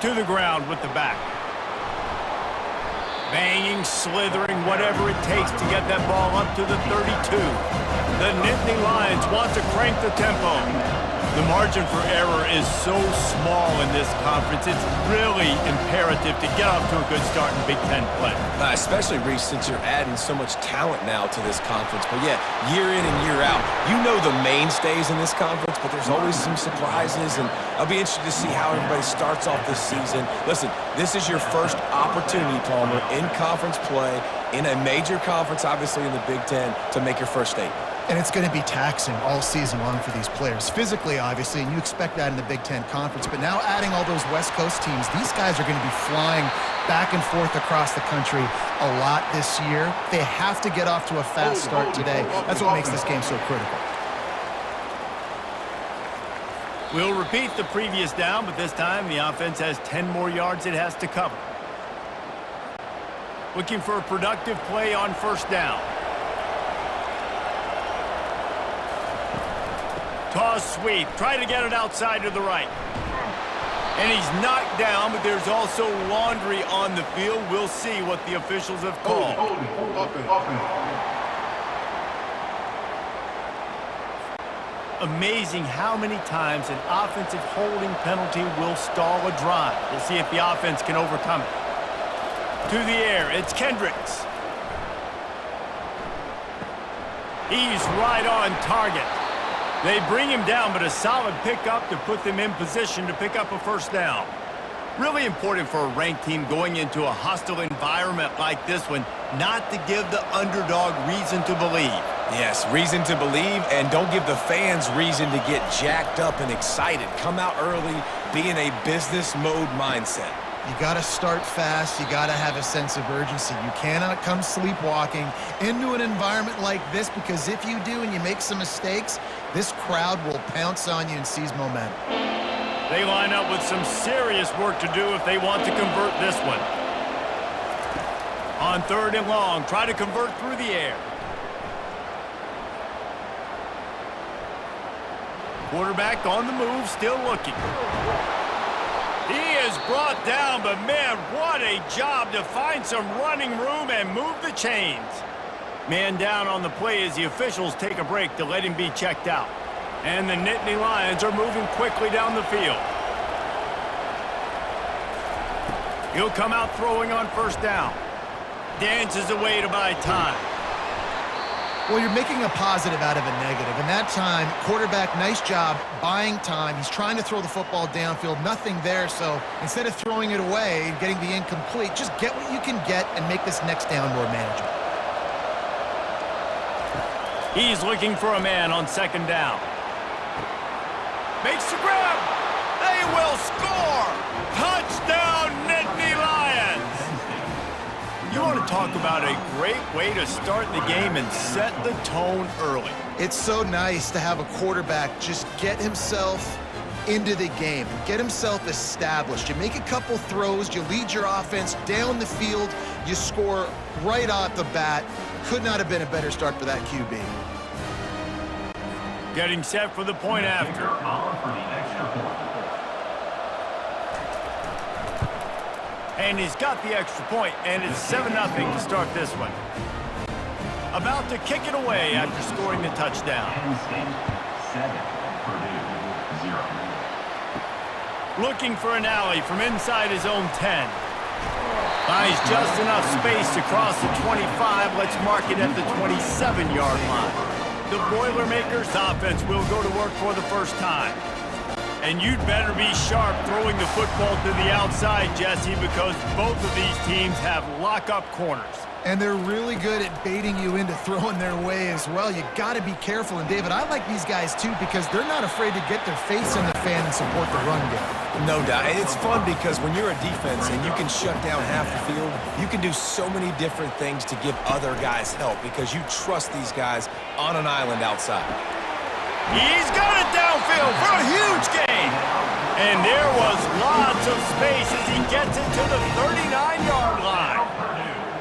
to the ground with the back. Banging, slithering, whatever it takes to get that ball up to the 32. The Nittany Lions want to crank the tempo. The margin for error is so small in this conference. It's really imperative to get off to a good start in Big Ten play. Especially, Reese, since you're adding so much talent now to this conference. But yeah, year in and year out, you know the mainstays in this conference, but there's always some surprises, and I'll be interested to see how everybody starts off this season. Listen, this is your first opportunity, Palmer, in conference play, in a major conference, obviously in the Big Ten, to make your first statement. And it's going to be taxing all season long for these players. Physically, obviously, and you expect that in the Big Ten Conference. But now adding all those West Coast teams, these guys are going to be flying back and forth across the country a lot this year. They have to get off to a fast start today. That's what makes this game so critical. We'll repeat the previous down, but this time the offense has 10 more yards it has to cover. Looking for a productive play on first down. Toss sweep. Try to get it outside to the right. And he's knocked down, but there's also laundry on the field. We'll see what the officials have called. Amazing how many times an offensive holding penalty will stall a drive. We'll see if the offense can overcome it. To the air, it's Kendricks. He's right on target. They bring him down, but a solid pickup to put them in position to pick up a first down. Really important for a ranked team going into a hostile environment like this one, not to give the underdog reason to believe. Yes, reason to believe, and don't give the fans reason to get jacked up and excited. Come out early, be in a business mode mindset. You got to start fast. You got to have a sense of urgency. You cannot come sleepwalking into an environment like this, because if you do and you make some mistakes, this crowd will pounce on you and seize momentum. They line up with some serious work to do if they want to convert this one. On third and long, try to convert through the air. Quarterback on the move, still looking. He is brought down, but man, what a job to find some running room and move the chains. Man down on the play as the officials take a break to let him be checked out. And the Nittany Lions are moving quickly down the field. He'll come out throwing on first down. Dances away to buy time. Well, you're making a positive out of a negative. And that time, quarterback, nice job buying time. He's trying to throw the football downfield. Nothing there, so instead of throwing it away and getting the incomplete, just get what you can get and make this next down more manageable. He's looking for a man on second down. Makes the grab. They will score. Touchdown, Nittany Lions. You want to talk about a great way to start the game and set the tone early. It's so nice to have a quarterback just get himself into the game, get himself established. You make a couple throws, you lead your offense down the field, you score right off the bat. Could not have been a better start for that QB. Getting set for the point after. And he's got the extra point, and it's 7-0 to start this one. About to kick it away after scoring the touchdown. Penn State 7, Purdue 0. Looking for an alley from inside his own 10. Buys just enough space to cross the 25. Let's mark it at the 27-yard line. The Boilermakers offense will go to work for the first time. And you'd better be sharp throwing the football to the outside, Jesse, because both of these teams have lock-up corners. And they're really good at baiting you into throwing their way as well. You got to be careful. And, David, I like these guys, too, because they're not afraid to get their face in the fan and support the run game. No doubt. And it's fun because when you're a defense and you can shut down half the field, you can do so many different things to give other guys help because you trust these guys on an island outside. He's got it downfield for a huge gain. And there was lots of space as he gets it to the 39-yard line.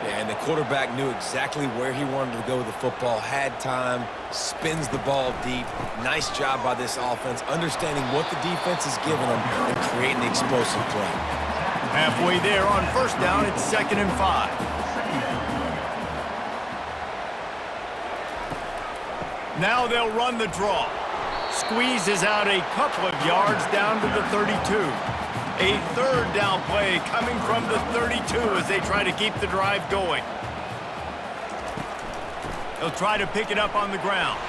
Yeah, and the quarterback knew exactly where he wanted to go with the football, had time, spins the ball deep. Nice job by this offense, understanding what the defense is giving them and creating the explosive play. Halfway there on first down, it's 2nd and 5. Now they'll run the draw. Squeezes out a couple of yards down to the 32. A 3rd down play coming from the 32 as they try to keep the drive going. They'll try to pick it up on the ground.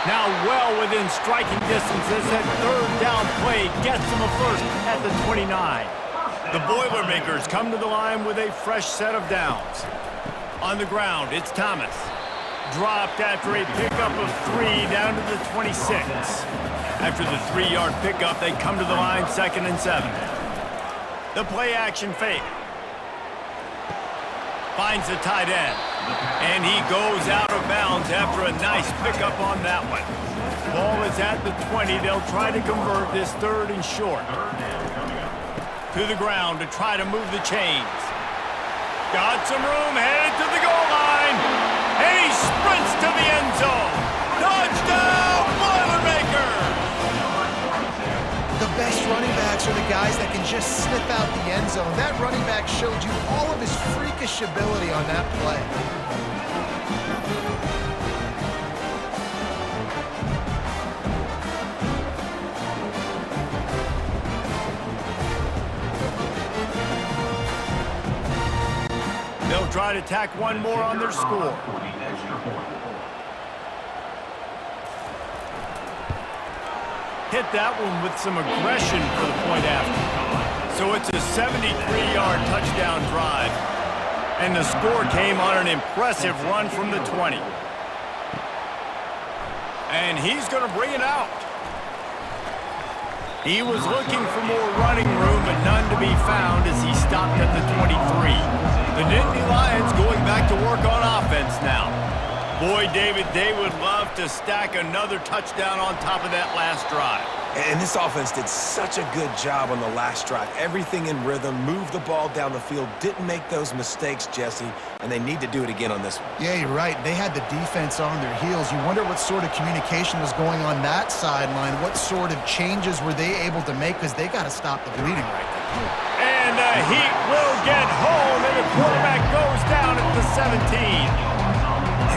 Now well within striking distance as that 3rd down play gets them a first at the 29. The Boilermakers come to the line with a fresh set of downs. On the ground, it's Thomas. Dropped after a pickup of 3 down to the 26. After the 3-yard pickup, they come to the line 2nd and 7. The play action fake. Finds the tight end. And he goes out of bounds after a nice pickup on that one. Ball is at the 20. They'll try to convert this 3rd and short. To the ground to try to move the chains. Got some room, headed to the goal line. And he sprints to the end zone. Touchdown, Boilermakers! The best running backs are the guys that can just slip out the end zone. That running back showed you all of his freakish ability on that play. They'll try to tack one more on their score. Hit that one with some aggression for the point after. So it's a 73-yard touchdown drive. And the score came on an impressive run from the 20. And he's going to bring it out. He was looking for more running room, but none to be found as he stopped at the 23. The Nittany Lions going back to work on offense now. Boy, David, they would love to stack another touchdown on top of that last drive. And this offense did such a good job on the last drive. Everything in rhythm, moved the ball down the field, didn't make those mistakes, Jesse, and they need to do it again on this one. Yeah, you're right. They had the defense on their heels. You wonder what sort of communication was going on that sideline. What sort of changes were they able to make, because they got to stop the bleeding right there. And the Heat will get home, and the quarterback goes down at the 17.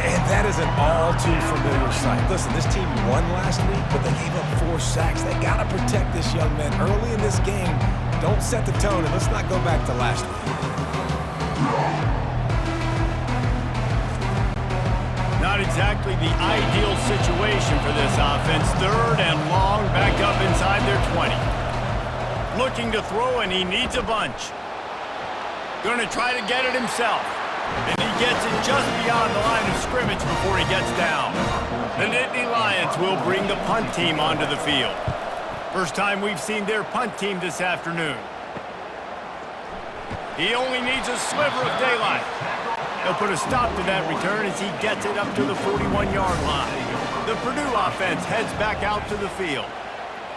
And that is an all-too-familiar sight. Listen, this team won last week, but they gave up 4 sacks. They got to protect this young man early in this game. Don't set the tone, and let's not go back to last week. Not exactly the ideal situation for this offense. 3rd and long, back up inside their 20. Looking to throw, and he needs a bunch. Going to try to get it himself. And he gets it just beyond the line of scrimmage before he gets down. The Nittany Lions will bring the punt team onto the field. First time we've seen their punt team this afternoon. He only needs a sliver of daylight. They'll put a stop to that return as he gets it up to the 41-yard line. The Purdue offense heads back out to the field.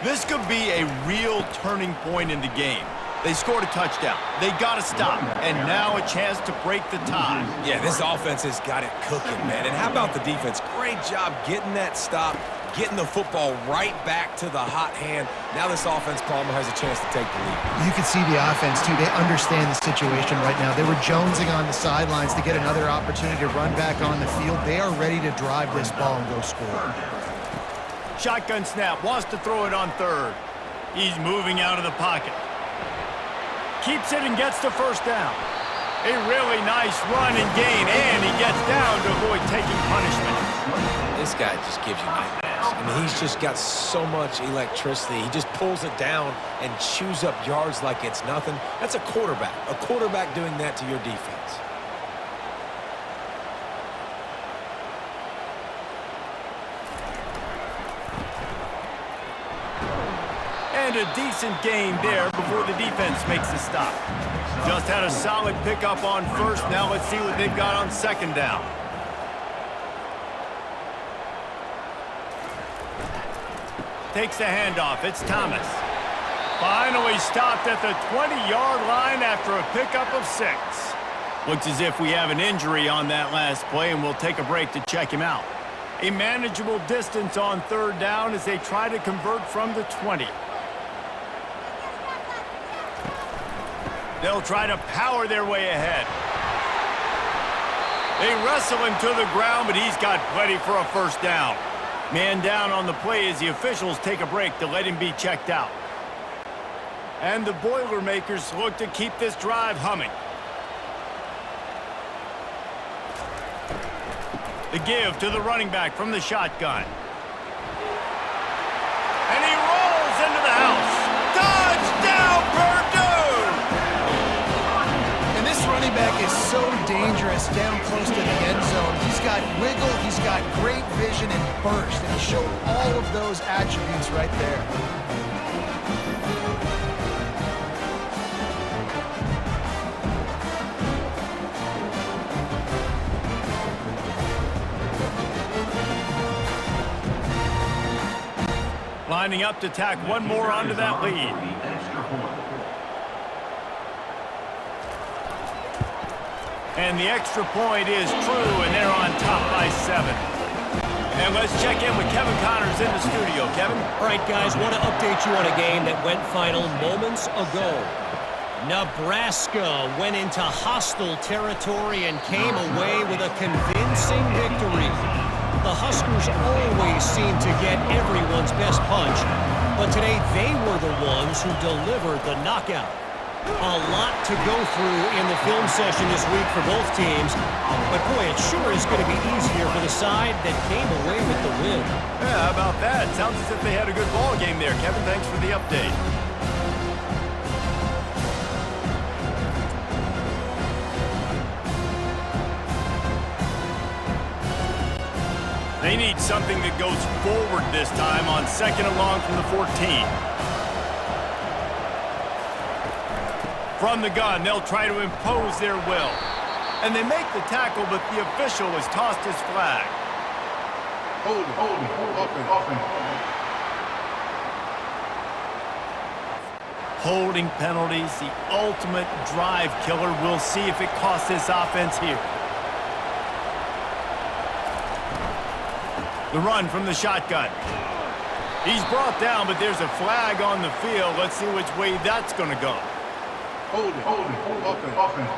This could be a real turning point in the game. They scored a touchdown. They got to stop. And now a chance to break the tie. Yeah, this offense has got it cooking, man. And how about the defense? Great job getting that stop, getting the football right back to the hot hand. Now this offense, Palmer, has a chance to take the lead. You can see the offense, too. They understand the situation right now. They were jonesing on the sidelines to get another opportunity to run back on the field. They are ready to drive this ball and go score. Shotgun snap. Wants to throw it on 3rd. He's moving out of the pocket. Keeps it and gets the first down. A really nice run and gain, and he gets down to avoid taking punishment. This guy just gives you nightmares. I mean, he's just got so much electricity. He just pulls it down and chews up yards like it's nothing. That's a quarterback doing that to your defense. And a decent gain there before the defense makes a stop. Just had a solid pickup on 1st. Now let's see what they've got on 2nd down. Takes the handoff. It's Thomas. Finally stopped at the 20-yard line after a pickup of 6. Looks as if we have an injury on that last play, and we'll take a break to check him out. A manageable distance on 3rd down as they try to convert from the 20. They'll try to power their way ahead. They wrestle him to the ground, but he's got plenty for a first down. Man down on the play as the officials take a break to let him be checked out. And the Boilermakers look to keep this drive humming. The give to the running back from the shotgun. And he rolls into the house. Touchdown, Purdue! And this running back is so dangerous down close to the end zone. He's got wiggle, he's got great vision and burst, and he showed all of those attributes right there. Lining up to tack one more onto that lead. The extra point. And the extra point is true, and they're on top by 7. And let's check in with Kevin Connors in the studio. Kevin? All right, guys, want to update you on a game that went final moments ago. Nebraska went into hostile territory and came away with a convincing victory. The Huskers always seem to get everyone's best punch, but today they were the ones who delivered the knockout. A lot to go through in the film session this week for both teams, but boy, it sure is going to be easier for the side that came away with the win. Yeah, how about that? Sounds as if they had a good ball game there. Kevin, thanks for the update. They need something that goes forward this time on 2nd and long from the 14. From the gun, they'll try to impose their will. And they make the tackle, but the official has tossed his flag. Hold it. Holding penalties, the ultimate drive killer. We'll see if it costs this offense here. The run from the shotgun. He's brought down, but there's a flag on the field. Let's see which way that's going to go. Hold it. Offense.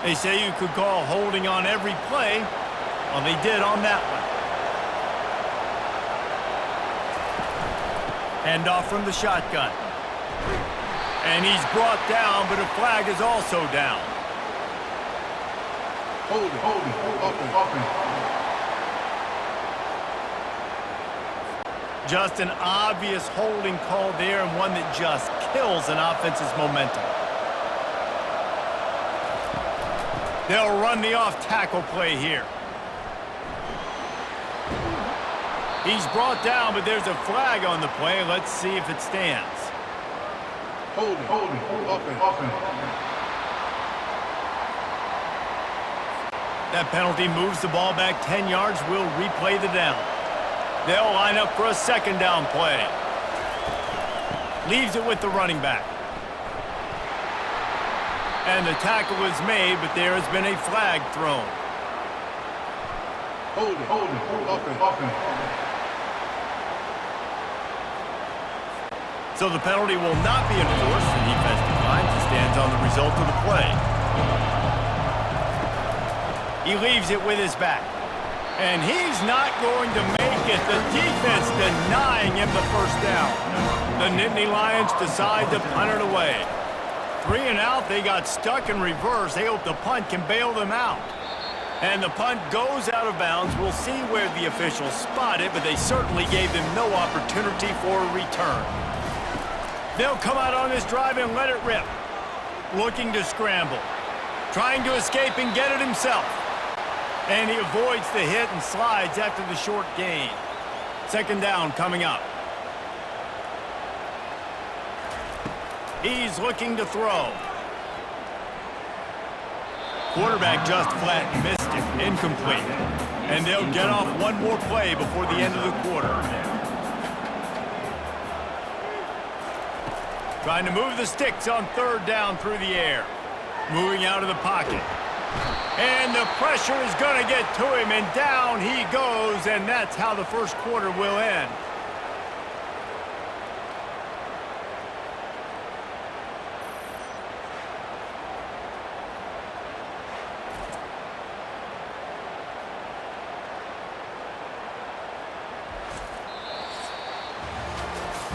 They say you could call holding on every play. Well, they did on that one. Hand off from the shotgun. And he's brought down, but a flag is also down. Hold it. Offense. Just an obvious holding call there, and one that just kills an offense's momentum. They'll run the off-tackle play here. He's brought down, but there's a flag on the play. Let's see if it stands. Hold it. Offense. That penalty moves the ball back 10 yards. We'll replay the down. They'll line up for a 2nd down play. Leaves it with the running back. And the tackle is made, but there has been a flag thrown. Hold it. Offense. So the penalty will not be enforced. The defense declines and stands on the result of the play. He leaves it with his back. And he's not going to make it. The defense denying him the first down. The Nittany Lions decide to punt it away. 3 and out, they got stuck in reverse. They hope the punt can bail them out. And the punt goes out of bounds. We'll see where the officials spot it, but they certainly gave them no opportunity for a return. They'll come out on this drive and let it rip. Looking to scramble. Trying to escape and get it himself. And he avoids the hit and slides after the short gain. 2nd down coming up. He's looking to throw. Quarterback just flat missed it. Incomplete. And they'll get off one more play before the end of the quarter. Trying to move the sticks on 3rd down through the air. Moving out of the pocket. And the pressure is going to get to him, and down he goes, and that's how the first quarter will end.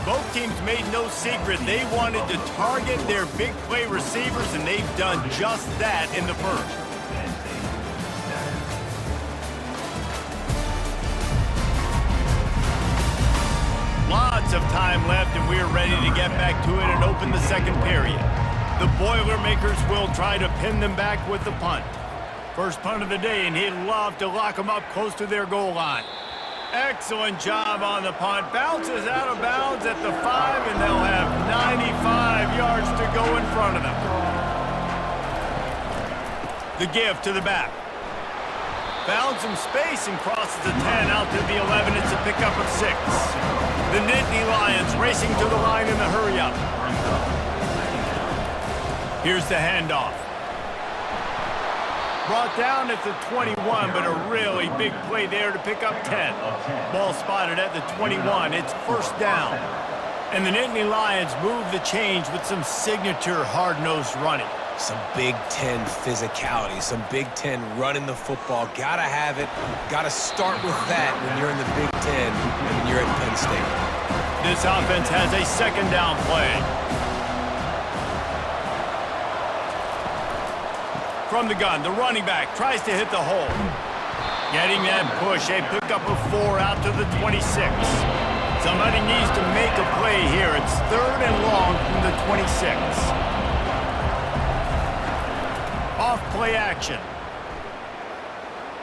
Both teams made no secret they wanted to target their big play receivers, and they've done just that in the first. Lots of time left, and we're ready to get back to it and open the second period. The Boilermakers will try to pin them back with the punt. First punt of the day, and he'd love to lock them up close to their goal line. Excellent job on the punt. Bounces out of bounds at the 5, and they'll have 95 yards to go in front of them. The give to the back. Found some space and crosses the 10 out to the 11. It's a pickup of 6. The Nittany Lions racing to the line in the hurry-up. Here's the handoff. Brought down at the 21, but a really big play there to pick up 10. Ball spotted at the 21. It's first down. And the Nittany Lions move the change with some signature hard-nosed running. Some Big Ten physicality, some Big Ten running the football. Gotta have it. Gotta start with that when you're in the Big Ten and when you're at Penn State. This offense has a second down play. From the gun, the running back tries to hit the hole. Getting that push, a pickup of 4 out to the 26. Somebody needs to make a play here. It's 3rd and long from the 26. Off play action.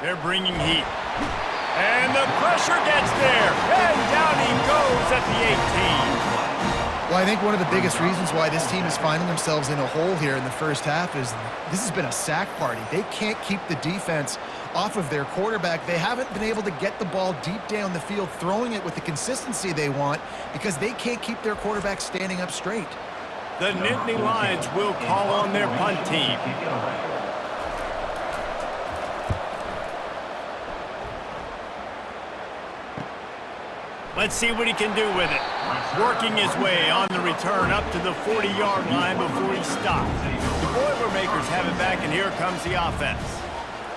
They're bringing heat. And the pressure gets there. And down he goes at the 18. Well, I think one of the biggest reasons why this team is finding themselves in a hole here in the first half is this has been a sack party. They can't keep the defense off of their quarterback. They haven't been able to get the ball deep down the field, throwing it with the consistency they want because they can't keep their quarterback standing up straight. The Nittany Lions will call on their punt team. Let's see what he can do with it. Working his way on the return up to the 40-yard line before he stops. The Boilermakers have it back, and here comes the offense.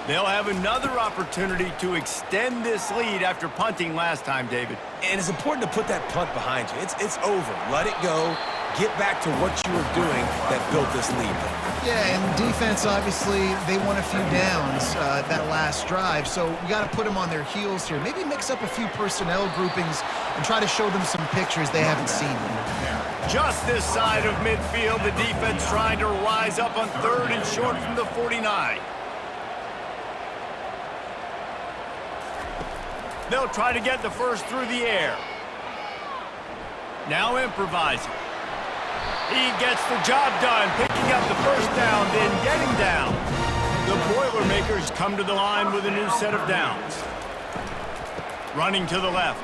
They'll have another opportunity to extend this lead after punting last time, David. And it's important to put that punt behind you. It's over. Let it go. Get back to what you were doing that built this lead. Yeah, and defense, obviously, they won a few downs that last drive, so we got to put them on their heels here. Maybe mix up a few personnel groupings and try to show them some pictures they haven't seen. Just this side of midfield, the defense trying to rise up on 3rd and short from the 49. They'll try to get the first through the air. Now improvising. He gets the job done, picking up the first down, then getting down. The Boilermakers come to the line with a new set of downs. Running to the left.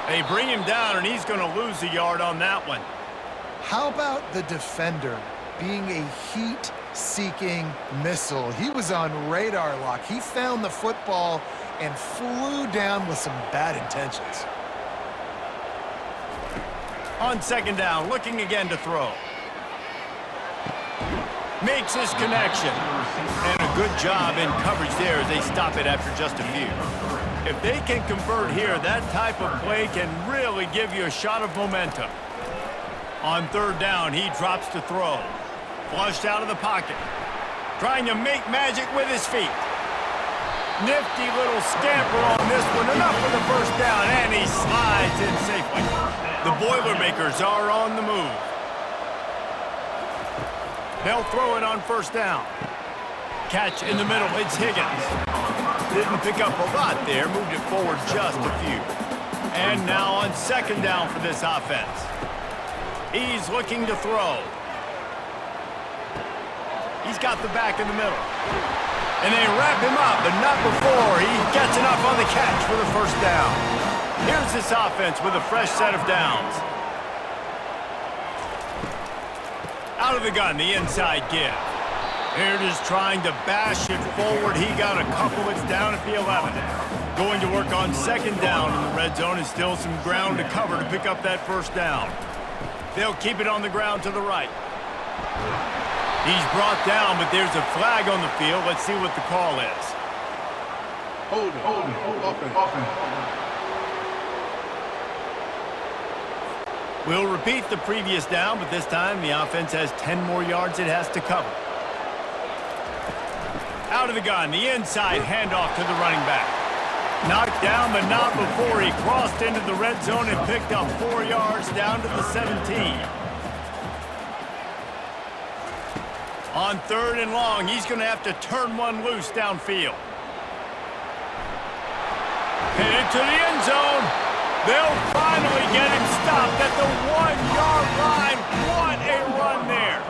They bring him down, and he's going to lose a yard on that one. How about the defender being a heat-seeking missile? He was on radar lock. He found the football and flew down with some bad intentions. On second down, looking again to throw. Makes his connection. And a good job in coverage there as they stop it after just a few. If they can convert here, that type of play can really give you a shot of momentum. On 3rd down, he drops to throw. Flushed out of the pocket. Trying to make magic with his feet. Nifty little scamper on this one. Enough for the first down, and he slides in safely. The Boilermakers are on the move. They'll throw it on 1st down. Catch in the middle, it's Higgins. Didn't pick up a lot there, moved it forward just a few. And now on 2nd down for this offense. He's looking to throw. He's got the back in the middle. And they wrap him up, but not before he gets enough on the catch for the first down. Here's this offense with a fresh set of downs. Out of the gun, the inside give. They're just trying to bash it forward. He got a couple. It's down at the 11. Going to work on 2nd down in the red zone. Is still some ground to cover to pick up that first down. They'll keep it on the ground to the right. He's brought down, but there's a flag on the field. Let's see what the call is. Hold it. We'll repeat the previous down, but this time the offense has 10 more yards it has to cover. Out of the gun, the inside handoff to the running back. Knocked down, but not before he crossed into the red zone and picked up 4 yards down to the 17. On 3rd and long, he's going to have to turn one loose downfield. Headed to the end zone. They'll finally get him stopped at the 1-yard line. What a run there.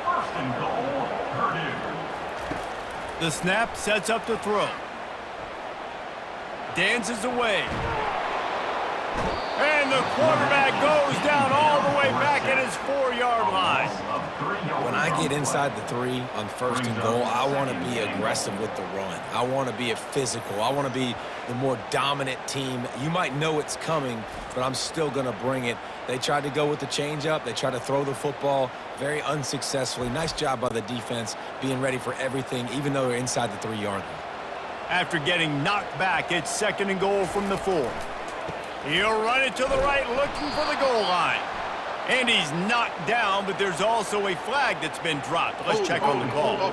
First and goal, Purdue. The snap sets up the throw. Dances away. And the quarterback goes down all the way back at his 4-yard line. When I get inside the 3 on 1st and goal, I want to be aggressive with the run. I want to be a physical. I want to be the more dominant team. You might know it's coming, but I'm still going to bring it. They tried to go with the changeup. They tried to throw the football very unsuccessfully. Nice job by the defense being ready for everything, even though they're inside the 3-yard line. After getting knocked back, it's 2nd and goal from the 4. He'll run it to the right, looking for the goal line. And he's knocked down, but there's also a flag that's been dropped. Let's check on the call.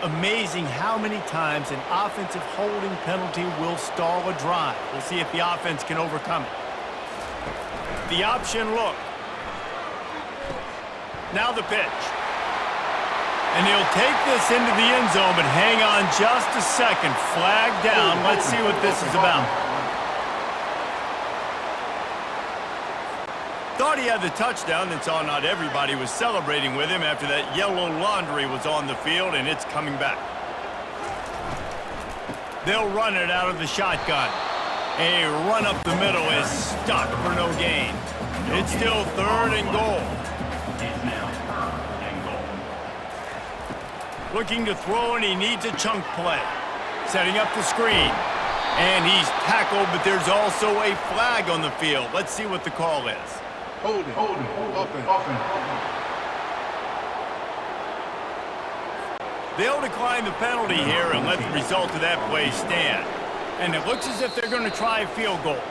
Amazing how many times an offensive holding penalty will stall a drive. We'll see if the offense can overcome it. The option look. Now the pitch. And he'll take this into the end zone, but hang on just a second. Flag down. Let's see what this is about. Thought he had the touchdown and saw not everybody was celebrating with him after that yellow laundry was on the field, and it's coming back. They'll run it out of the shotgun. A run up the middle is stuck for no gain. It's still 3rd and goal. It's now 3rd and goal. Looking to throw, and he needs a chunk play. Setting up the screen. And he's tackled, but there's also a flag on the field. Let's see what the call is. Hold it. Offense. They'll decline the penalty here and let the result of that play stand. And it looks as if they're going to try a field goal.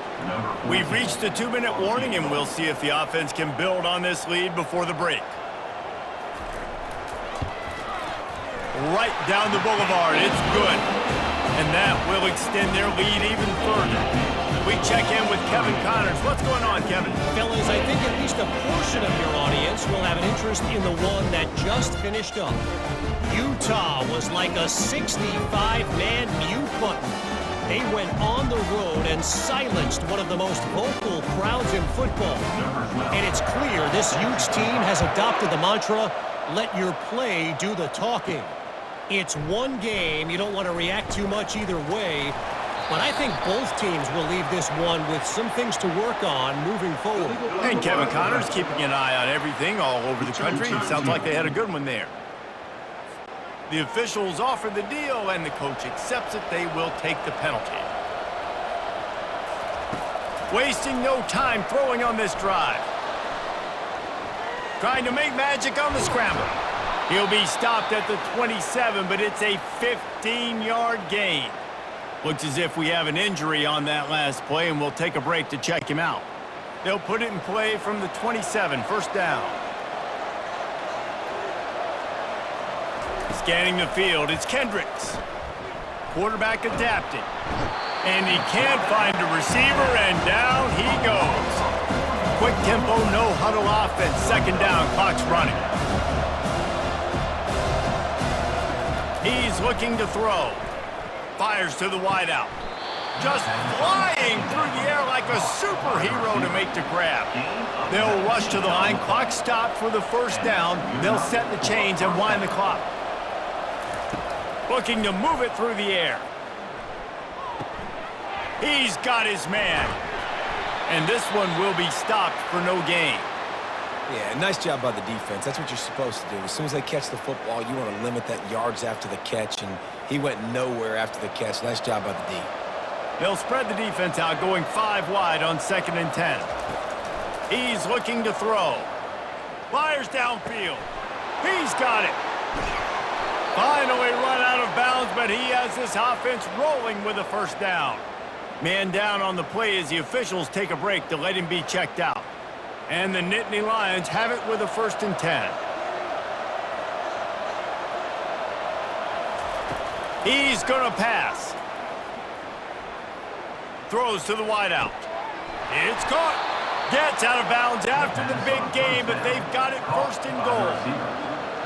We've reached the 2-minute warning, and we'll see if the offense can build on this lead before the break. Right down the boulevard. It's good. And that will extend their lead even further. We check in with Kevin Connors. What's going on, Kevin? Fellas, I think at least a portion of your audience will have an interest in the one that just finished up. Utah was like a 65-man mute button. They went on the road and silenced one of the most vocal crowds in football. And it's clear this Utes team has adopted the mantra, let your play do the talking. It's one game. You don't want to react too much either way. But I think both teams will leave this one with some things to work on moving forward. And Kevin Connors keeping an eye on everything all over the country. It sounds like they had a good one there. The officials offer the deal, and the coach accepts it. They will take the penalty. Wasting no time throwing on this drive. Trying to make magic on the scramble. He'll be stopped at the 27, but it's a 15-yard gain. Looks as if we have an injury on that last play, and we'll take a break to check him out. They'll put it in play from the 27, 1st down. Scanning the field, it's Kendricks. Quarterback adapted. And he can't find a receiver, and down he goes. Quick tempo, no huddle offense. 2nd down, clock's running. He's looking to throw. Fires to the wideout. Just flying through the air like a superhero to make the grab. They'll rush to the line. Clock stopped for the 1st down. They'll set the chains and wind the clock. Looking to move it through the air. He's got his man. And this one will be stopped for no gain. Yeah, nice job by the defense. That's what you're supposed to do. As soon as they catch the football, you want to limit that yards after the catch, and he went nowhere after the catch. Nice job by the D. They'll spread the defense out, going 5 wide on 2nd and 10. He's looking to throw. Fires downfield. He's got it. Finally run out of bounds, but he has this offense rolling with a 1st down. Man down on the play as the officials take a break to let him be checked out. And the Nittany Lions have it with a 1st and 10. He's going to pass. Throws to the wideout. It's caught. Gets out of bounds after the big game, but they've got it 1st and goal.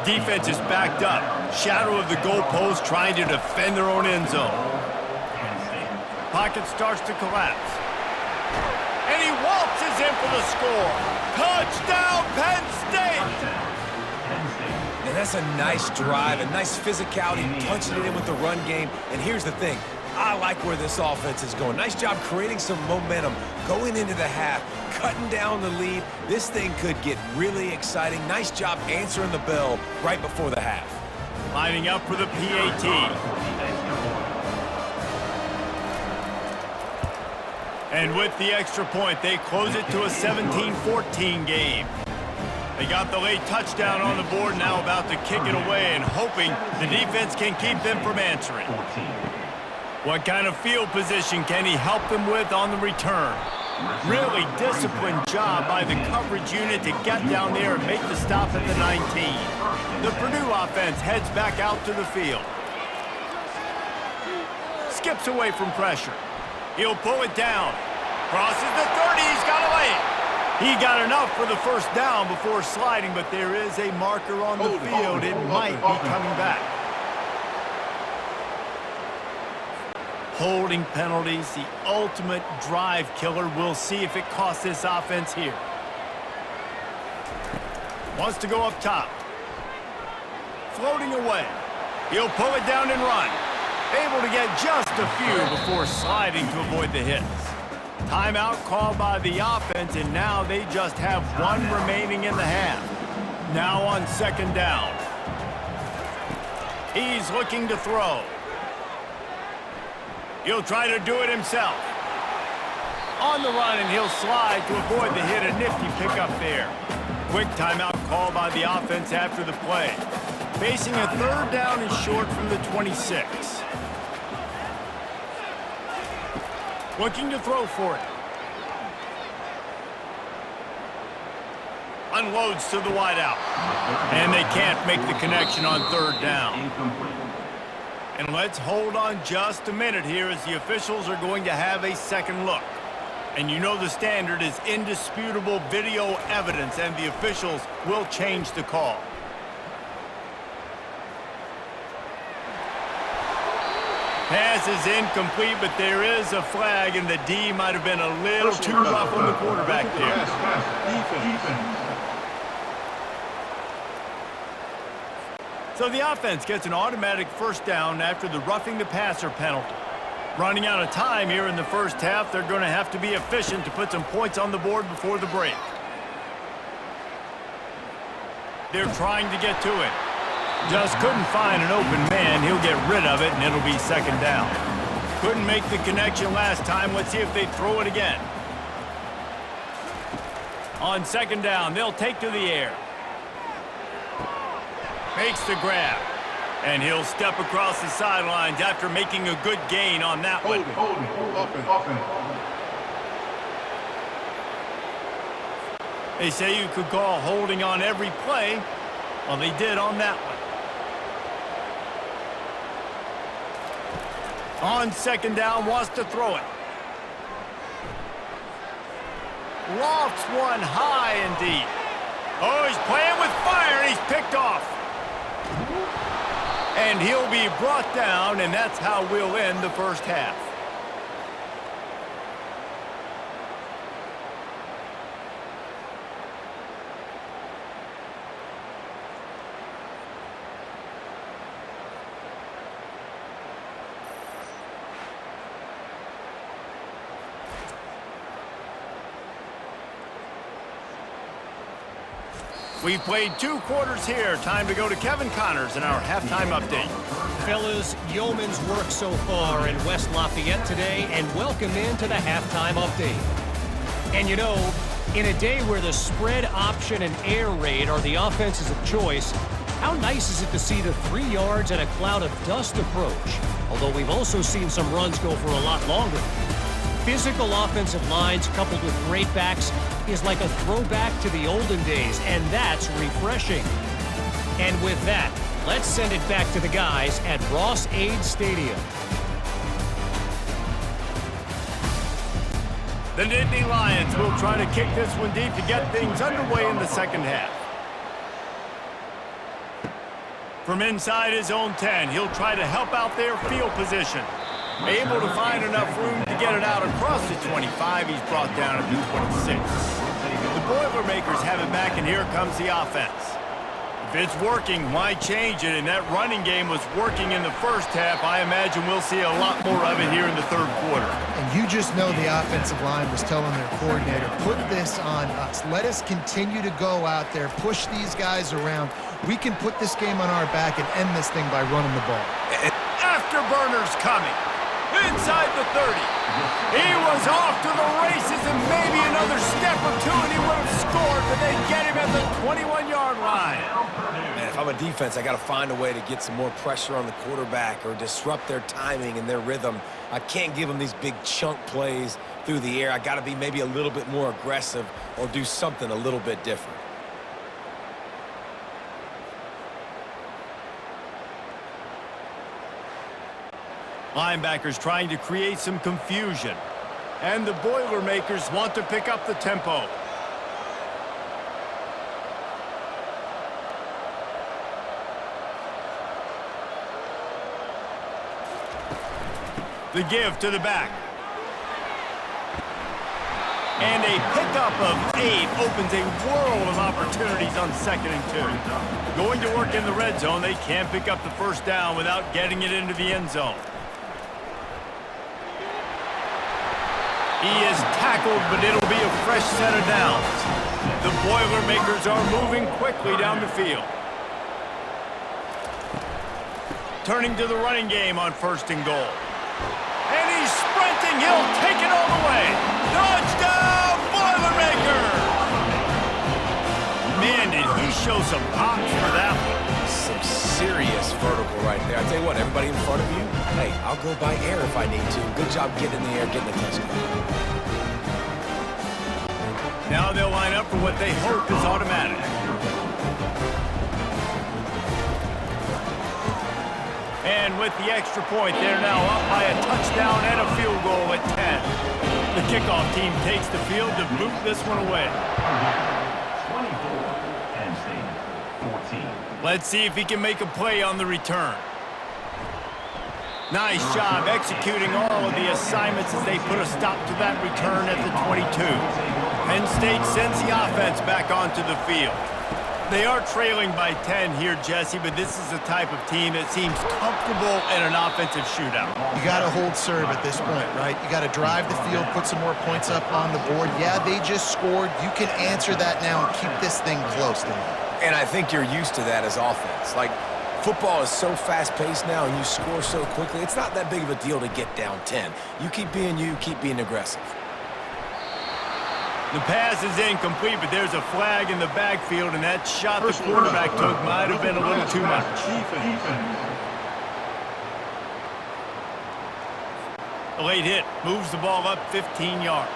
Defense is backed up. Shadow of the goalpost trying to defend their own end zone. Pocket starts to collapse. And he waltzes in for the score. Touchdown, Penn State! And that's a nice drive, a nice physicality, punching it in with the run game. And here's the thing. I like where this offense is going. Nice job creating some momentum, going into the half, cutting down the lead. This thing could get really exciting. Nice job answering the bell right before the half. Lining up for the PAT. And with the extra point, they close it to a 17-14 game. They got the late touchdown on the board, now about to kick it away and hoping the defense can keep them from answering. What kind of field position can he help them with on the return? Really disciplined job by the coverage unit to get down there and make the stop at the 19. The Purdue offense heads back out to the field. Skips away from pressure. He'll pull it down. Crosses the 30. He's got away. He got enough for the 1st down before sliding, but there is a marker on the field. It might be coming back. Holding penalties, the ultimate drive killer. We'll see if it costs this offense here. Wants to go up top. Floating away. He'll pull it down and run. Able to get just a few before sliding to avoid the hits. Timeout called by the offense, and now they just have 1 remaining in the half. Now on 2nd down. He's looking to throw. He'll try to do it himself. On the run, and he'll slide to avoid the hit. A nifty pickup there. Quick timeout called by the offense after the play. Facing a 3rd down and short from the 26. Looking to throw for it. Unloads to the wideout. And they can't make the connection on 3rd down. And let's hold on just a minute here as the officials are going to have a second look. And you know the standard is indisputable video evidence, and the officials will change the call. Pass is incomplete, but there is a flag, and the D might have been a little too rough on the quarterback there. So the offense gets an automatic 1st down after the roughing the passer penalty. Running out of time here in the 1st half, they're going to have to be efficient to put some points on the board before the break. They're trying to get to it. Just couldn't find an open man. He'll get rid of it, and it'll be 2nd down. Couldn't make the connection last time. Let's see if they throw it again. On 2nd down, they'll take to the air. Makes the grab. And he'll step across the sidelines after making a good gain on that one. They say you could call holding on every play. Well, they did on that one. On 2nd down, wants to throw it. Lofts one high and deep. Oh, he's playing with fire, and he's picked off. And he'll be brought down, and that's how we'll end the 1st half. We've played 2 quarters here. Time to go to Kevin Connors in our halftime update. Fellas, yeoman's work so far in West Lafayette today, and welcome into the halftime update. And you know, in a day where the spread option and air raid are the offenses of choice, how nice is it to see the 3 yards and a cloud of dust approach? Although we've also seen some runs go for a lot longer. Physical offensive lines coupled with great backs is like a throwback to the olden days, and that's refreshing. And with that, let's send it back to the guys at Ross-Ade Stadium. The Nittany Lions will try to kick this one deep to get things underway in the second half. From inside his own 10, he'll try to help out their field position. Able to find enough room to get it out across the 25, he's brought down at the 26. The Boilermakers have it back, and here comes the offense. If it's working, why change it? And that running game was working in the first half. I imagine we'll see a lot more of it here in the third quarter. And you just know the offensive line was telling their coordinator, put this on us. Let us continue to go out there, push these guys around. We can put this game on our back and end this thing by running the ball. Afterburners coming. Inside the 30. He was off to the races, and maybe another step or two and he would have scored, but they get him at the 21-yard line. Man, if I'm a defense, I got to find a way to get some more pressure on the quarterback or disrupt their timing and their rhythm. I can't give them these big chunk plays through the air. I got to be maybe a little bit more aggressive or do something a little bit different. Linebackers trying to create some confusion. And the Boilermakers want to pick up the tempo. The give to the back. And a pickup of 8 opens a world of opportunities on 2nd and 2. Going to work in the red zone, they can't pick up the first down without getting it into the end zone. He is tackled, but it'll be a fresh set of downs. The Boilermakers are moving quickly down the field. Turning to the running game on 1st and goal. And he's sprinting. He'll take it all the way. Touchdown, Boilermakers! Man, did he show some pops for that one. Some serious vertical right there. I tell you what, everybody in front of you, hey, I'll go by air if I need to. Good job getting in the air, getting the touchdown. Now they'll line up for what they hope is automatic. And with the extra point, they're now up by a touchdown and a field goal at 10. The kickoff team takes the field to boot this one away. 24, Penn State, 14. Let's see if he can make a play on the return. Nice job executing all of the assignments as they put a stop to that return at the 22. Penn State sends the offense back onto the field. They are trailing by 10 here, Jesse, but this is the type of team that seems comfortable in an offensive shootout. You got to hold serve at this point, right? You got to drive the field, put some more points up on the board. Yeah, they just scored. You can answer that now and keep this thing close, David. And I think you're used to that as offense. Like, football is so fast-paced now and you score so quickly, it's not that big of a deal to get down 10. You, keep being aggressive. The pass is incomplete, but there's a flag in the backfield, and that shot the quarterback took might have been a little too much. A late hit moves the ball up 15 yards.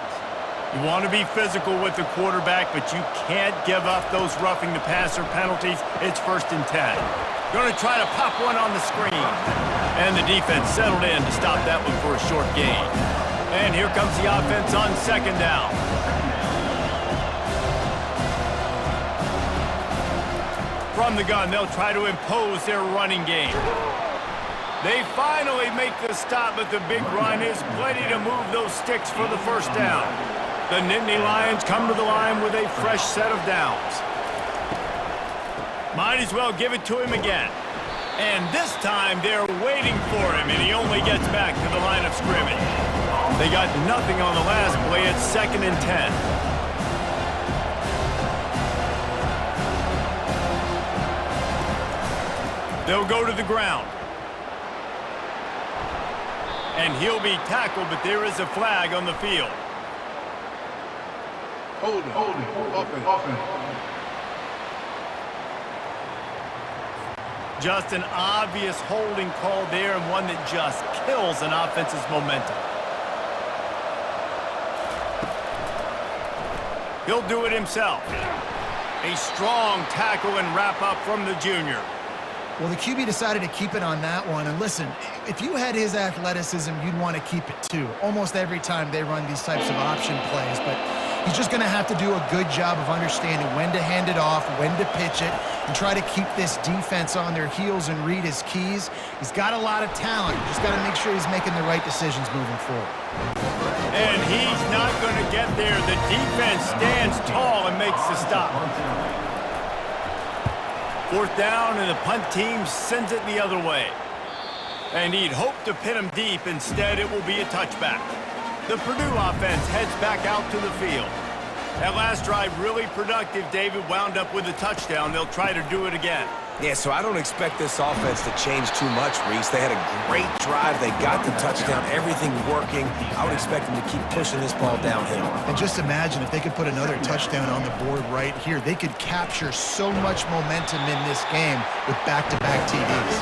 You want to be physical with the quarterback, but you can't give up those roughing the passer penalties. It's 1st and 10. Going to try to pop one on the screen. And the defense settled in to stop that one for a short gain. And here comes the offense on 2nd down. From the gun, they'll try to impose their running game. They finally make the stop, but the big run is plenty to move those sticks for the first down. The Nittany Lions come to the line with a fresh set of downs. Might as well give it to him again. And this time, they're waiting for him, and he only gets back to the line of scrimmage. They got nothing on the last play. It's 2nd and 10. They'll go to the ground. And he'll be tackled, but there is a flag on the field. Hold it. Offense. Just an obvious holding call there, and one that just kills an offense's momentum. He'll do it himself. A strong tackle and wrap-up from the junior. Well, the QB decided to keep it on that one. And listen, if you had his athleticism, you'd want to keep it too. Almost every time they run these types of option plays. But he's just going to have to do a good job of understanding when to hand it off, when to pitch it, and try to keep this defense on their heels and read his keys. He's got a lot of talent. Just got to make sure he's making the right decisions moving forward. And he's not going to get there. The defense stands tall and makes the stop. Fourth down, and the punt team sends it the other way. And he'd hoped to pin him deep. Instead, it will be a touchback. The Purdue offense heads back out to the field. That last drive really productive. David wound up with a touchdown. They'll try to do it again. Yeah, so I don't expect this offense to change too much, Reese. They had a great drive. They got the touchdown, everything working. I would expect them to keep pushing this ball downhill. And just imagine if they could put another touchdown on the board right here. They could capture so much momentum in this game with back-to-back TDs.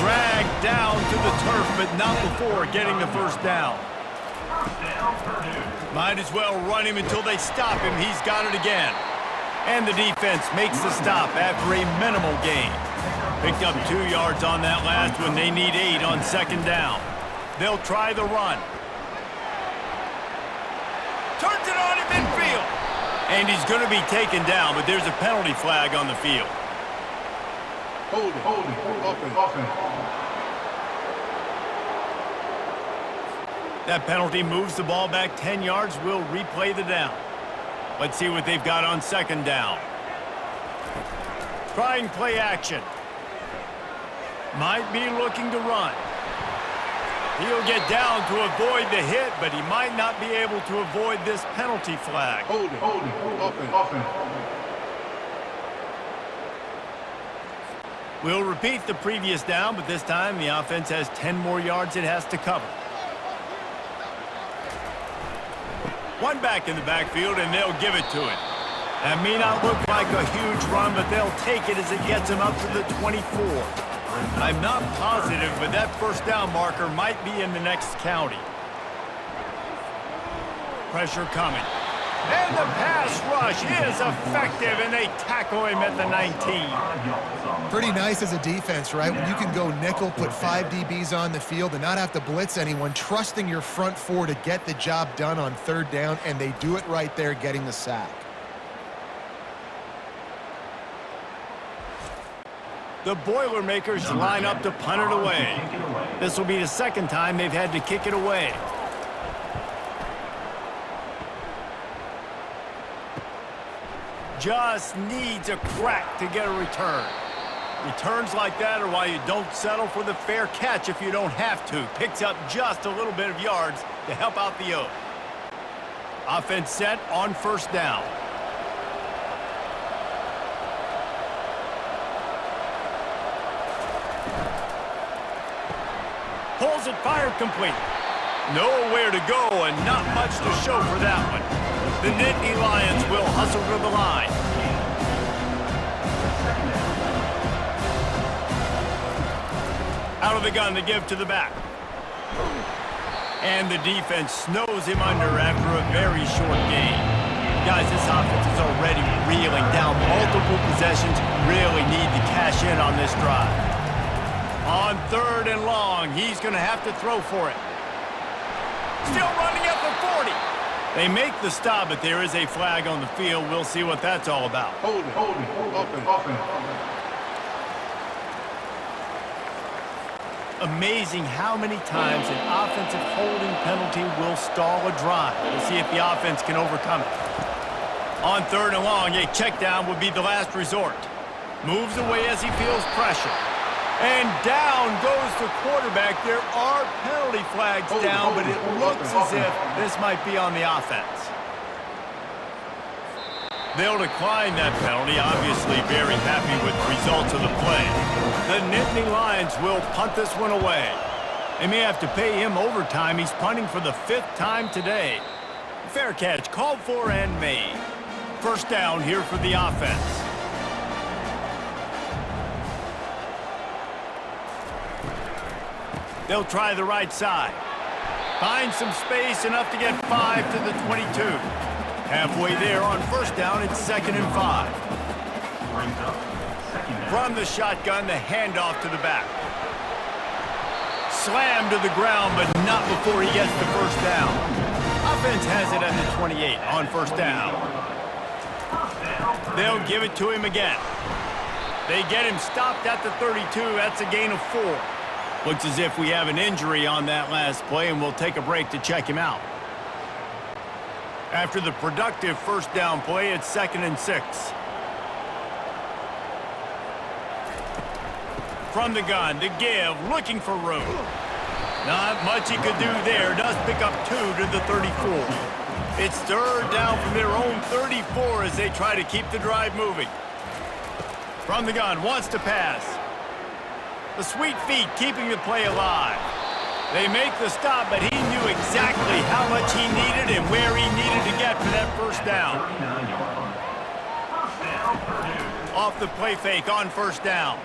Dragged down to the turf, but not before getting the first down. Might as well run him until they stop him. He's got it again. And the defense makes the stop after a minimal gain. Picked up 2 yards on that last one. They need 8 on second down. They'll try the run. Turns it on in midfield. And he's going to be taken down, but there's a penalty flag on the field. Hold it. Offense. That penalty moves the ball back 10 yards. We'll replay the down. Let's see what they've got on second down. Trying play action. Might be looking to run. He'll get down to avoid the hit, but he might not be able to avoid this penalty flag. Hold it. Offense. We'll repeat the previous down, but this time the offense has 10 more yards it has to cover. One back in the backfield, and they'll give it to it. That may not look like a huge run, but they'll take it as it gets them up to the 24. I'm not positive, but that first down marker might be in the next county. Pressure coming. And the pass rush is effective, and they tackle him at the 19. Pretty nice as a defense, right? When you can go nickel, put 5 DBs on the field and not have to blitz anyone, trusting your front four to get the job done on third down, and they do it right there, getting the sack. The Boilermakers line up to punt it away. This will be the second time they've had to kick it away. Just needs a crack to get a return. Returns like that are why you don't settle for the fair catch if you don't have to. Picks up just a little bit of yards to help out the O. Offense set on first down. Pulls it, fired complete. Nowhere to go and not much to show for that one. The Nittany Lions will hustle to the line. Out of the gun to give to the back. And the defense snows him under after a very short game. Guys, this offense is already reeling down multiple possessions. Really need to cash in on this drive. On third and long, he's going to have to throw for it. Still running up for 40. They make the stop, but there is a flag on the field. We'll see what that's all about. Hold it. Offense. Amazing how many times an offensive holding penalty will stall a drive. We'll see if the offense can overcome it. On third and long, a check down would be the last resort. Moves away as he feels pressure. And down goes the quarterback. There are penalty flags down, but it looks as if this might be on the offense. They'll decline that penalty, obviously very happy with the results of the play. The Nittany Lions will punt this one away. They may have to pay him overtime. He's punting for the 5th time today. Fair catch called for and made. First down here for the offense. They'll try the right side. Find some space, enough to get 5 to the 22. Halfway there on first down, it's 2nd and 5. Brings up second down. From the shotgun, the handoff to the back. Slammed to the ground, but not before he gets the first down. Offense has it at the 28 on first down. They'll give it to him again. They get him stopped at the 32. That's a gain of 4. Looks as if we have an injury on that last play, and we'll take a break to check him out. After the productive first down play, it's 2nd and 6. From the gun, the give, looking for room. Not much he could do there. Does pick up 2 to the 34. It's 3rd down from their own 34 as they try to keep the drive moving. From the gun, wants to pass. The sweet feet keeping the play alive. They make the stop, but he knew exactly how much he needed and where he needed to get for that first down. 39-yard line. First down, Purdue. Off the play fake on first down.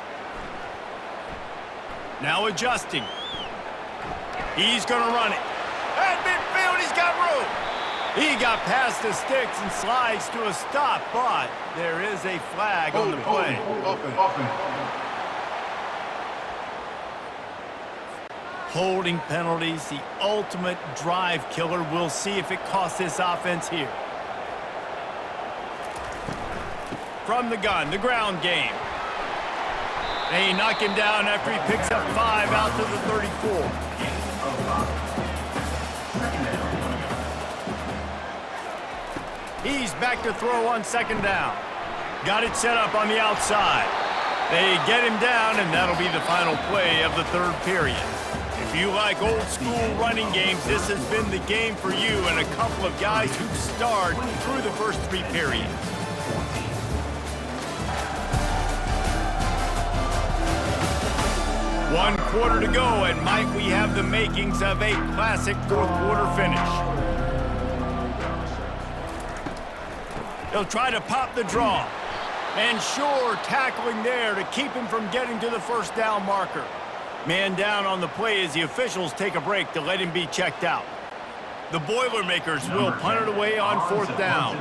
Now adjusting. He's going to run it. At midfield, he's got room. He got past the sticks and slides to a stop, but there is a flag on the play. Holding penalties, the ultimate drive killer. We'll see if it costs this offense here. From the gun, the ground game. They knock him down after he picks up 5 out to the 34. He's back to throw on 2nd down. Got it set up on the outside. They get him down, and that'll be the final play of the 3rd period. If you like old school running games, this has been the game for you and a couple of guys who've starred through the first 3 periods. One quarter to go, and might we have the makings of a classic 4th quarter finish. They'll try to pop the draw. And sure, tackling there to keep him from getting to the first down marker. Man down on the play as the officials take a break to let him be checked out. The Boilermakers will punt it away on 4th down.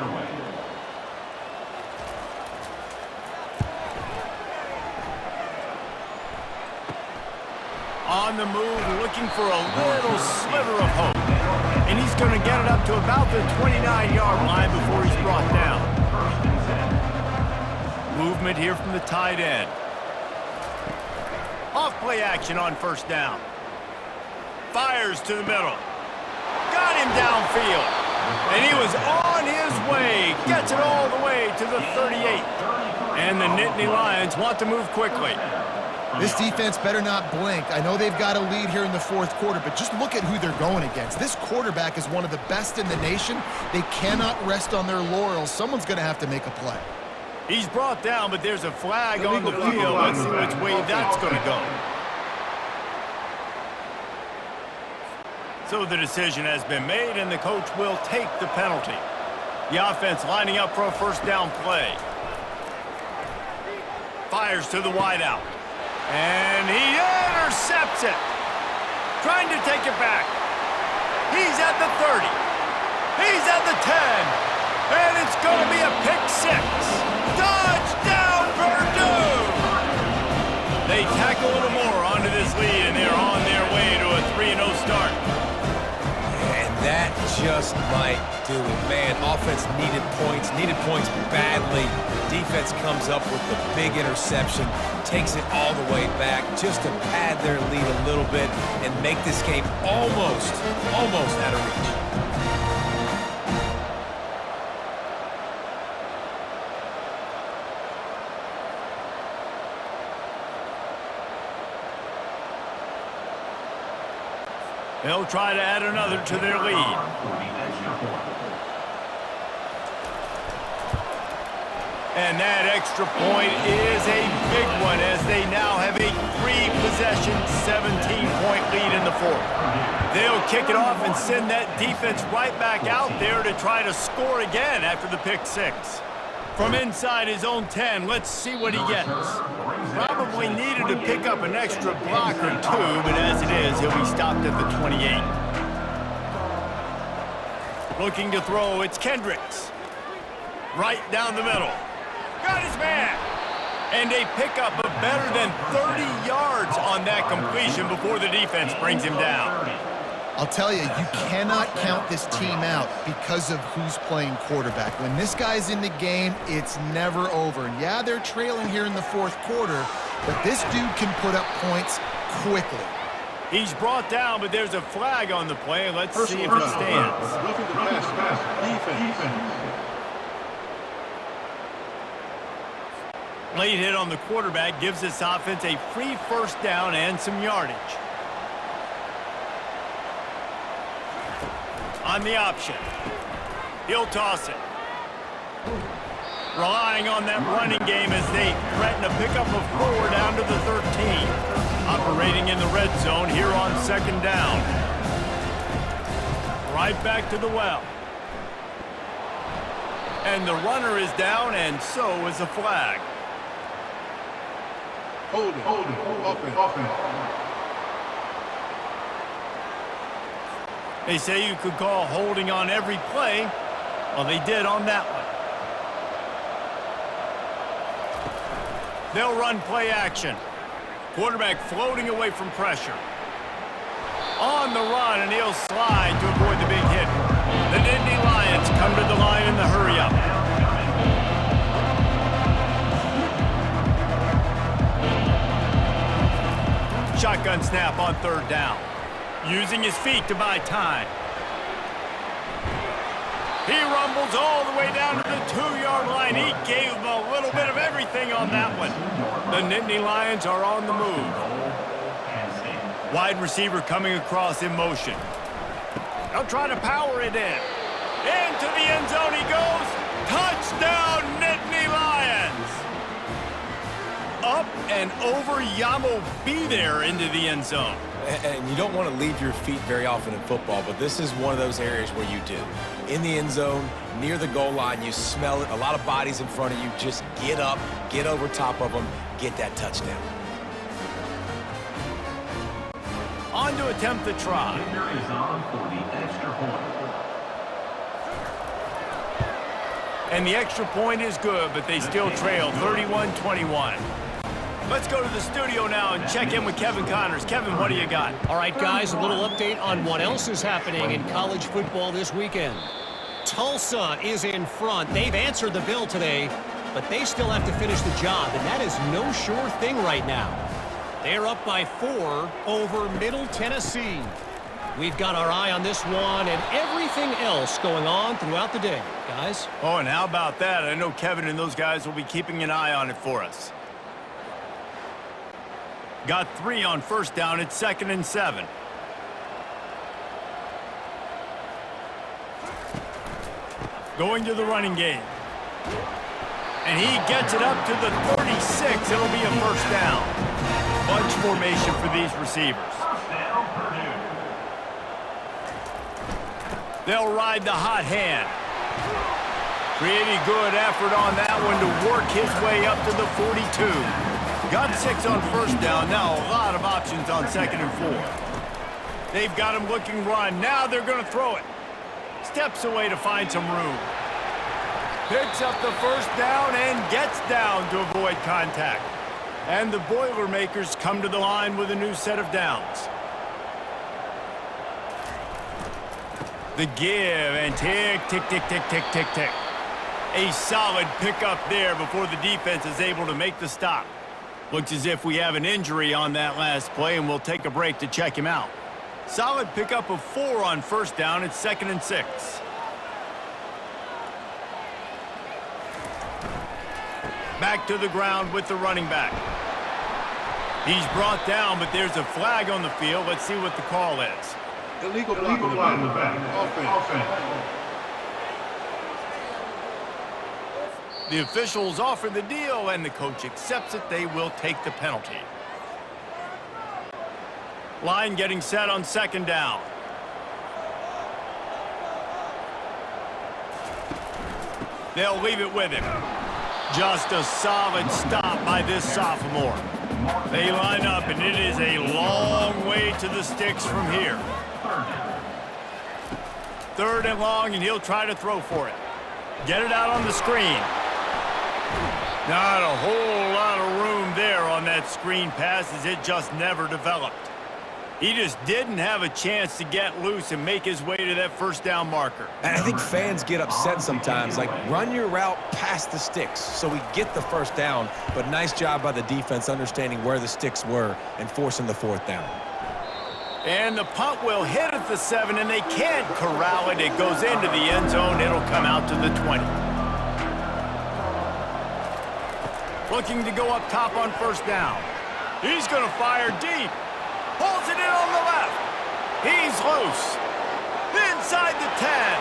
On the move, looking for a little sliver of hope. And he's going to get it up to about the 29-yard line before he's brought down. Movement here from the tight end. Off play action on first down. Fires to the middle. Got him downfield. And he was on his way. Gets it all the way to the 38. And the Nittany Lions want to move quickly. This defense better not blink. I know they've got a lead here in the 4th quarter, but just look at who they're going against. This quarterback is one of the best in the nation. They cannot rest on their laurels. Someone's going to have to make a play. He's brought down, but there's a flag on the field. Let's see which way that's going to go. So the decision has been made, and the coach will take the penalty. The offense lining up for a first down play. Fires to the wideout. And he intercepts it. Trying to take it back. He's at the 30. He's at the 10. And it's going to be a pick 6. Touchdown, Purdue! They tack a little more onto this lead, and they're on their way to a 3-0 start. And that just might do it. Man, offense needed points badly. Defense comes up with the big interception, takes it all the way back just to pad their lead a little bit and make this game almost out of reach. They'll try to add another to their lead. And that extra point is a big one as they now have a 3-possession, 17-point lead in the 4th. They'll kick it off and send that defense right back out there to try to score again after the pick 6. From inside his own 10, let's see what he gets. Probably needed to pick up an extra block or 2, but as it is, he'll be stopped at the 28. Looking to throw, it's Kendricks. Right down the middle. Got his man. And a pickup of better than 30 yards on that completion before the defense brings him down. I'll tell you, you cannot count this team out because of who's playing quarterback. When this guy's in the game, it's never over. And yeah, they're trailing here in the fourth quarter, but this dude can put up points quickly. He's brought down, but there's a flag on the play. Let's see if it stands. Roughing the pass. Defense. Late hit on the quarterback gives this offense a free first down and some yardage. On the option. He'll toss it. Relying on that running game as they threaten a pickup of 4 down to the 13. Operating in the red zone here on second down. Right back to the well. And the runner is down, and so is a flag. Hold it. Offense. They say you could call holding on every play. Well, they did on that one. They'll run play action. Quarterback floating away from pressure. On the run, and he'll slide to avoid the big hit. The Nittany Lions come to the line in the hurry-up. Shotgun snap on third down. Using his feet to buy time. He rumbles all the way down to the 2-yard line. He gave him a little bit of everything on that one. The Nittany Lions are on the move. Wide receiver coming across in motion. They'll try to power it in. Into the end zone he goes. Touchdown, Nittany Lions! Up and over Yamo be there into the end zone. And you don't want to leave your feet very often in football, but this is one of those areas where you do. In the end zone, near the goal line, you smell it. A lot of bodies in front of you. Just get up, get over top of them, get that touchdown. On to attempt the try. Kicker is on for the extra point. And the extra point is good, but they still trail 31-21. Let's go to the studio now and check in with Kevin Connors. Kevin, what do you got? All right, guys, a little update on what else is happening in college football this weekend. Tulsa is in front. They've answered the bell today, but they still have to finish the job, and that is no sure thing right now. They're up by 4 over Middle Tennessee. We've got our eye on this one and everything else going on throughout the day, guys. Oh, and how about that? I know Kevin and those guys will be keeping an eye on it for us. Got 3 on first down. It's 2nd and 7. Going to the running game. And he gets it up to the 36. It'll be a first down. Bunch formation for these receivers. First down, Purdue. They'll ride the hot hand. Pretty good effort on that one to work his way up to the 42. Got 6 on first down. Now a lot of options on 2nd and 4. They've got him looking run. Now they're going to throw it. Steps away to find some room. Picks up the first down and gets down to avoid contact. And the Boilermakers come to the line with a new set of downs. The give and tick, tick, tick, tick, tick, tick, tick. A solid pickup there before the defense is able to make the stop. Looks as if we have an injury on that last play, and we'll take a break to check him out. Solid pickup of 4 on first down. It's 2nd and 6. Back to the ground with the running back. He's brought down, but there's a flag on the field. Let's see what the call is. Illegal block in the back. Offense. The officials offer the deal, and the coach accepts it. They will take the penalty. Line getting set on 2nd down. They'll leave it with him. Just a solid stop by this sophomore. They line up, and it is a long way to the sticks from here. 3rd and long, and he'll try to throw for it. Get it out on the screen. Not a whole lot of room there on that screen pass as it just never developed. He just didn't have a chance to get loose and make his way to that first down marker. And I think fans get upset sometimes, like run your route past the sticks so we get the first down, but nice job by the defense understanding where the sticks were and forcing the fourth down. And the punt will hit at the 7, and they can't corral it. It goes into the end zone. It'll come out to the 20. Looking to go up top on first down. He's going to fire deep. Pulls it in on the left. He's loose. Inside the 10.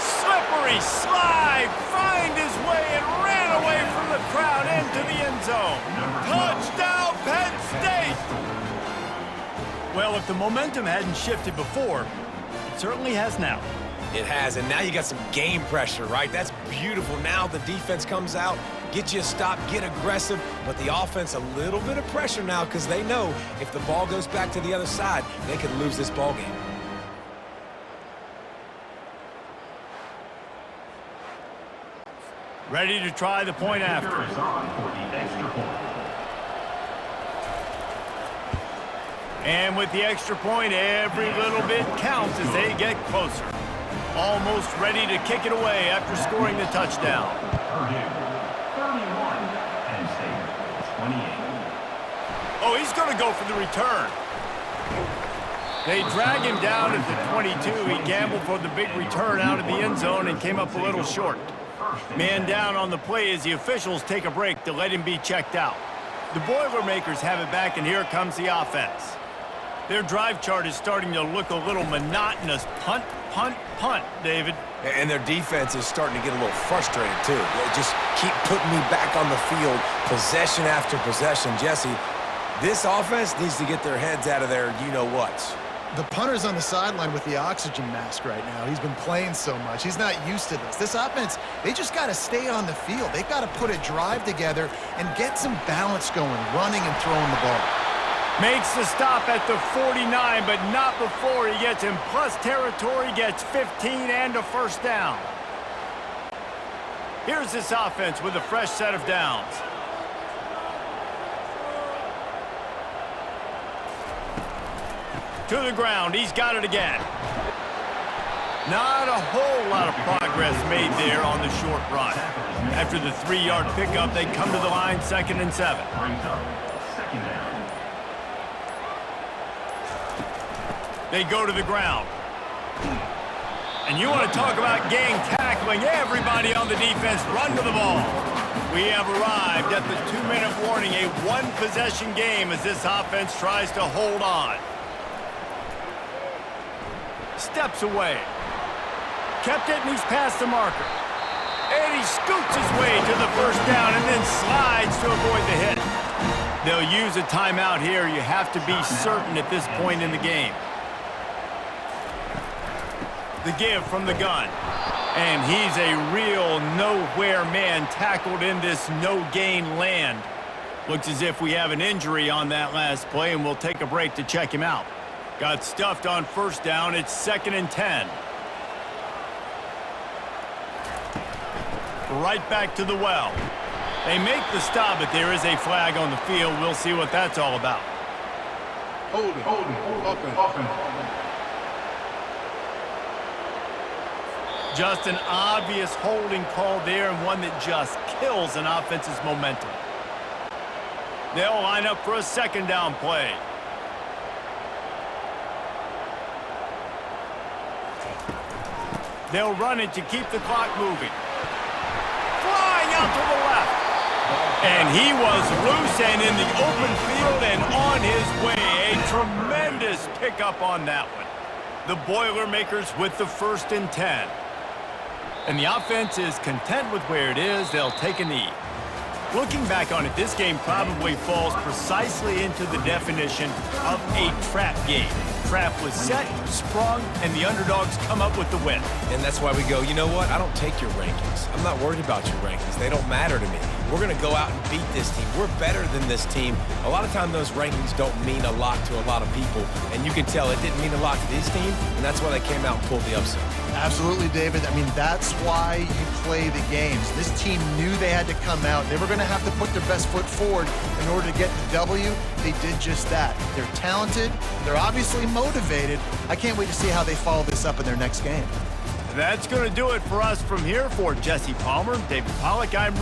Slippery slide. Find his way and ran away from the crowd into the end zone. Touchdown, Penn State! Well, if the momentum hadn't shifted before, it certainly has now. It has, and now you got some game pressure, right? That's beautiful. Now the defense comes out, get you a stop, get aggressive, but the offense a little bit of pressure now because they know if the ball goes back to the other side, they could lose this ball game. Ready to try the point after. Kicker is on for the extra point. And with the extra point, every little bit counts as they get closer. Almost ready to kick it away after scoring the touchdown. Purdue, 31. Penn State, 28. Oh, he's going to go for the return. They drag him down at the 22. He gambled for the big return out of the end zone and came up a little short. Man down on the play as the officials take a break to let him be checked out. The Boilermakers have it back, and here comes the offense. Their drive chart is starting to look a little monotonous. Punt, punt, punt, David. And their defense is starting to get a little frustrated, too. They just keep putting me back on the field, possession after possession. Jesse, this offense needs to get their heads out of their you-know-whats. The punter's on the sideline with the oxygen mask right now. He's been playing so much. He's not used to this. This offense, they just got to stay on the field. They've got to put a drive together and get some balance going, running and throwing the ball. Makes the stop at the 49, but not before he gets in plus territory, gets 15 and a first down. Here's this offense with a fresh set of downs. To the ground, he's got it again. Not a whole lot of progress made there on the short run. After the 3-yard pickup, they come to the line 2nd and 7. Brings up second down. They go to the ground. And you want to talk about gang tackling. Everybody on the defense run to the ball. We have arrived at the 2-minute warning, a one-possession game as this offense tries to hold on. Steps away. Kept it, and he's past the marker. And he scoots his way to the first down and then slides to avoid the hit. They'll use a timeout here. You have to be certain at this point in the game. The give from the gun. And he's a real nowhere man tackled in this no-gain land. Looks as if we have an injury on that last play, and we'll take a break to check him out. Got stuffed on first down. It's 2nd and 10. Right back to the well. They make the stop, but there is a flag on the field. We'll see what that's all about. Holding, offense. Just an obvious holding call there, and one that just kills an offense's momentum. They'll line up for a 2nd down play. They'll run it to keep the clock moving. Flying out to the left. And he was loose and in the open field and on his way. A tremendous pickup on that one. The Boilermakers with the 1st and 10. And the offense is content with where it is. They'll take a knee. Looking back on it, this game probably falls precisely into the definition of a trap game. Trap was set, sprung, and the underdogs come up with the win. And that's why we go, you know what? I don't take your rankings. I'm not worried about your rankings. They don't matter to me. we're going to go out and beat this team. We're better than this team. A lot of times those rankings don't mean a lot to a lot of people, and you can tell it didn't mean a lot to this team, and that's why they came out and pulled the upset. Absolutely, David. I mean, that's why you play the games. This team knew they had to come out. They were going to have to put their best foot forward in order to get the W. They did just that. They're talented. They're obviously motivated. I can't wait to see how they follow this up in their next game. That's going to do it for us from here. For Jesse Palmer, David Pollack, I'm